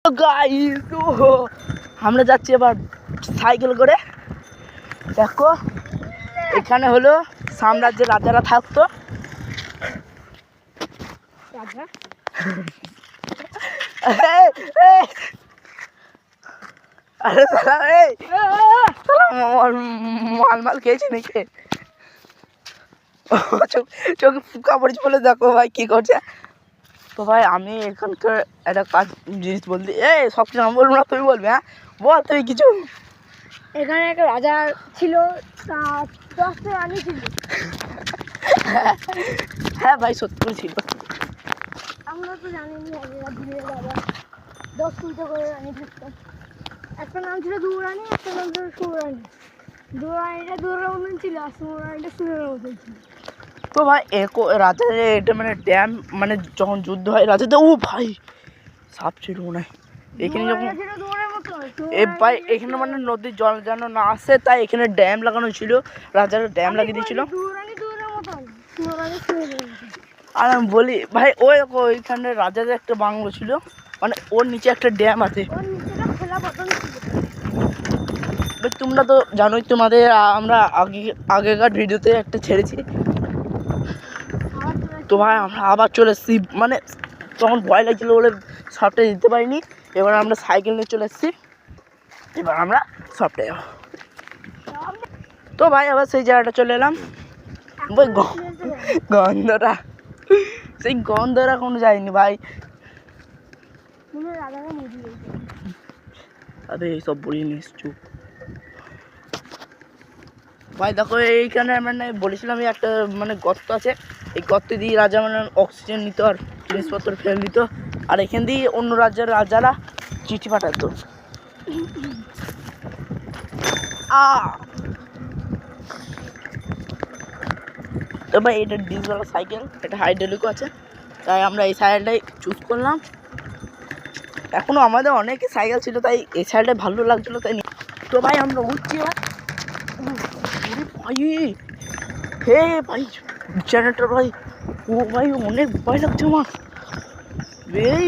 Guys আমরা যাচ্ছি এবার সাইকেল করে। দেখো এখানে হলো সাম্রাজ্যের রাজারা থাকতো। আরে মাল খেয়েছি নাকি? চোখে ফুকা পড়েছে বলে দেখো ভাই কি করছে। তো ভাই আমি এখানকার একটা কাজ জিনিস বলতে সব কিছু আমি বলবো না, তুমি বলবে। হ্যাঁ বল তুমি কিছু। এখানে একটা রাজা ছিল, তার 10টা রানী ছিল। হ্যাঁ ভাই সত্যি ছিল। আমরা তো জানিনি রাজা 10টা করে রানী থাকতো। একটা নাম ছিল দুরানী, একটা নাম ছিল সুরানী। দুরানীটা দুরার মতন ছিল আর সুরানীটা সুরের মতন ছিল। তো ভাই রাজার এটা মানে ড্যাম, মানে যখন যুদ্ধ হয় রাজাতে ও ভাই সাপ ছিল মনে হয় এখানে যখন ভাই এখানে মানে নদীর জল যেন না আসে তাই এখানে ড্যাম লাগানো ছিল। রাজারা ড্যাম লাগিয়ে দিয়েছিল। আর আমি বলি ভাই ওইখানে রাজাদের একটা বাংলো ছিল, মানে ওর নিচে একটা ড্যাম আছে। তোমরা তো জানোই, তোমাদের আমরা আগেকার ভিডিওতে একটা ছেড়েছি। তো ভাই আমরা আবার চলে এসেছি, মানে তখন ভয় লাগছিলো বলে সবটা দিতে পারিনি। এবার আমরা সাইকেল নিয়ে চলে এসেছি, এবার আমরা সবটা যাবো। তো ভাই আবার সেই জায়গাটা চলে এলাম। ওই গন্ধটা, সেই গন্ধটা কোনো যায়নি ভাই। আরে এইসব বলি নিস চুপ। ভাই দেখো এইখানে মানে বলেছিলাম একটা মানে গর্ত আছে, এই গর্ত দিয়ে রাজা মানে অক্সিজেন নিত আর জিনিসপত্র ফেলে দিত, আর এখান দিয়ে অন্য রাজ্যের রাজারা চিঠি পাঠাতো। তো ভাই এটা ডিজেল সাইকেল, এটা হাইড্রোলিকও আছে, তাই আমরা এই সাইকেলটাই চুজ করলাম। এখনও আমাদের অনেক সাইকেল ছিল তাই এই সাইকেলটাই ভালো লাগছিলো তাই। তো ভাই আমরা উঠছি ভাই। হে ভাই জেনারেটর ভাই, ও ভাই অনেক ভয় লাগছে আমার। এই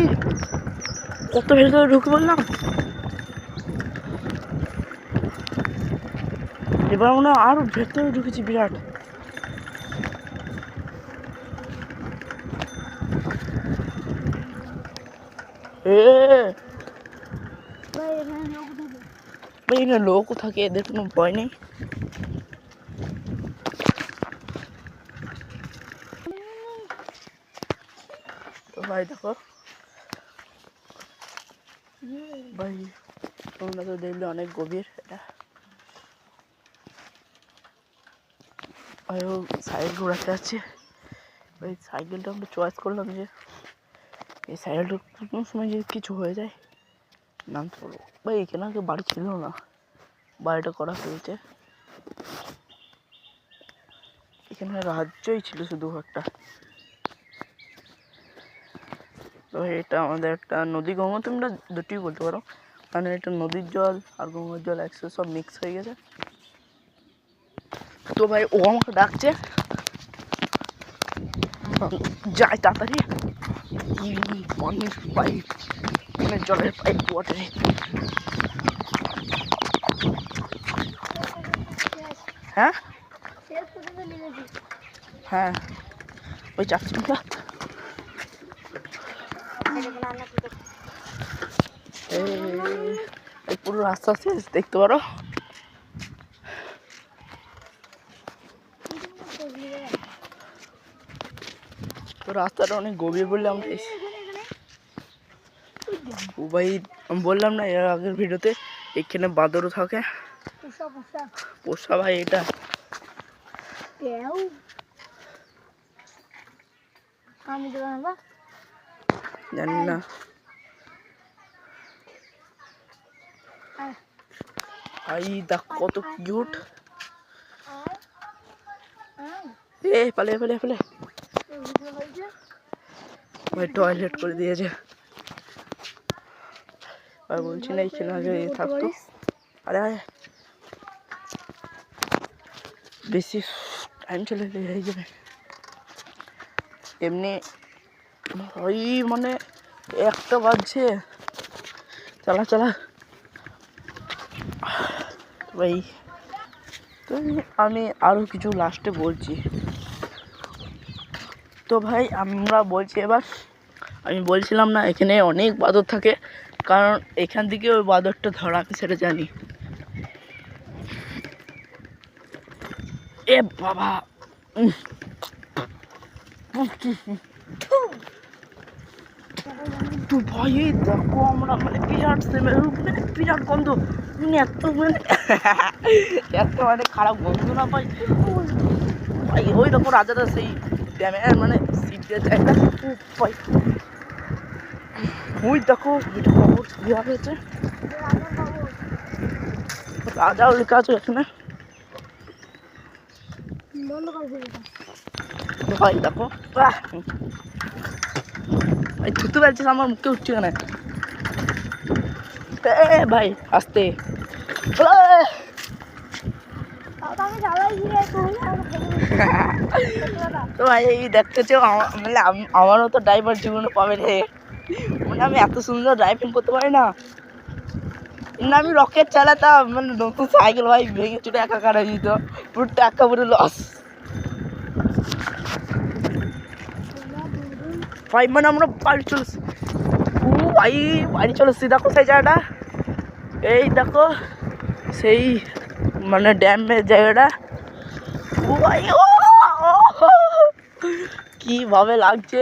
কত ভেতরে ঢুকে বললাম, এবার মনে হয় আরো ভেতরে ঢুকেছি বিরাট। এখানে লোকও থাকে, এদের কোনো ভয় নেই। তো ভাই দেখো ভাই, তোমরা তো দেখলে অনেক গভীর এটা। সাইকেল ঘোরাতে যাচ্ছে। ওই সাইকেলটা আমরা চয়েস করলাম যে এই সাইকেলটা কোনো সময় যদি কিছু হয়ে যায় নামতে পারবো। ভাই এখানে আগে বাড়ি ছিল না, বাড়িটা করা হয়েছে। এখানে রাজ্যই ছিল শুধু একটা। তো এটা আমাদের একটা নদী, গঙ্গা তোমরা দুটোই বলতে পারো, মানে এটা নদীর জল আর গঙ্গার জল একসাথে সব মিক্স হয়ে গেছে। তো ভাই ও আমাকে ডাকছে, যাই তাড়াতাড়ি। পানির পাইপ, মানে জলের পাইপ ওয়াটারে। হ্যাঁ হ্যাঁ ওই চারচিনটা এই পুরো রাস্তা শেষ দেখতে পারো। তো রাস্তাটা অনেক গভীর বললে আমরা ও ভাই আমি বললাম না এর আগের ভিডিওতে এখানে বাঁদরও থাকে পোষা। ভাই এটা জানি না। ভাই দেখ কত কিউট। পালিয়ে পালিয়ে পালিয়ে ভাই টয়লেট করে দিয়েছে। আর বলছি না এখানে আগে থাকতো। আরে বেশি টাইম চলে হয়ে যাবে এমনি। ভাই মানে একটা বাজছে, চলা চলা ভাই। তো আমি আরও কিছু লাস্টে বলছি। তো ভাই আমরা বলছি এবার, আমি বলছিলাম না এখানে অনেক বাঁদর থাকে, কারণ এখান থেকে ওই বাঁদরটা ধরা আমি সেটা জানি। এ বাবা তো ভাই এই দেখো আমরা মানে বিরাট মানে বিরাট গন্ধ, মানে এত মানে খারাপ গন্ধ না ভাই। ভাই ওই দেখো রাজাটা সেই ড্যামের মানে সিটের জায়গা ভাই, ওই দেখো এটা খবর দেওয়া হয়েছে, রাজাও লেখা আছে এখানে বন্ধ করে ভাই। দেখো ভাই থুতু পারছিস আমার মুখে উঠছে কেন? এ ভাই আসতে আমি জ্বালাই ঘিরে তো ভাই এই দেখতেছো মানে আমারও তো ড্রাইভার জীবনে পাবে রে, মানে আমি এত সুন্দর ড্রাইভিং করতে পারি না। না আমি রকেট চালাতাম, মানে নতুন সাইকেল ভাই ভেঙে চুটে একাকার হয়ে যেত, পুরো টাকা পুরো লস ভাই। মানে আমরা বাড়ি চলেছি, ও ভাই বাড়ি চলেছি। দেখো সেই জায়গাটা, এই দেখো সেই মানে ড্যামের জায়গাটা, ও ভাই ও কীভাবে লাগছে।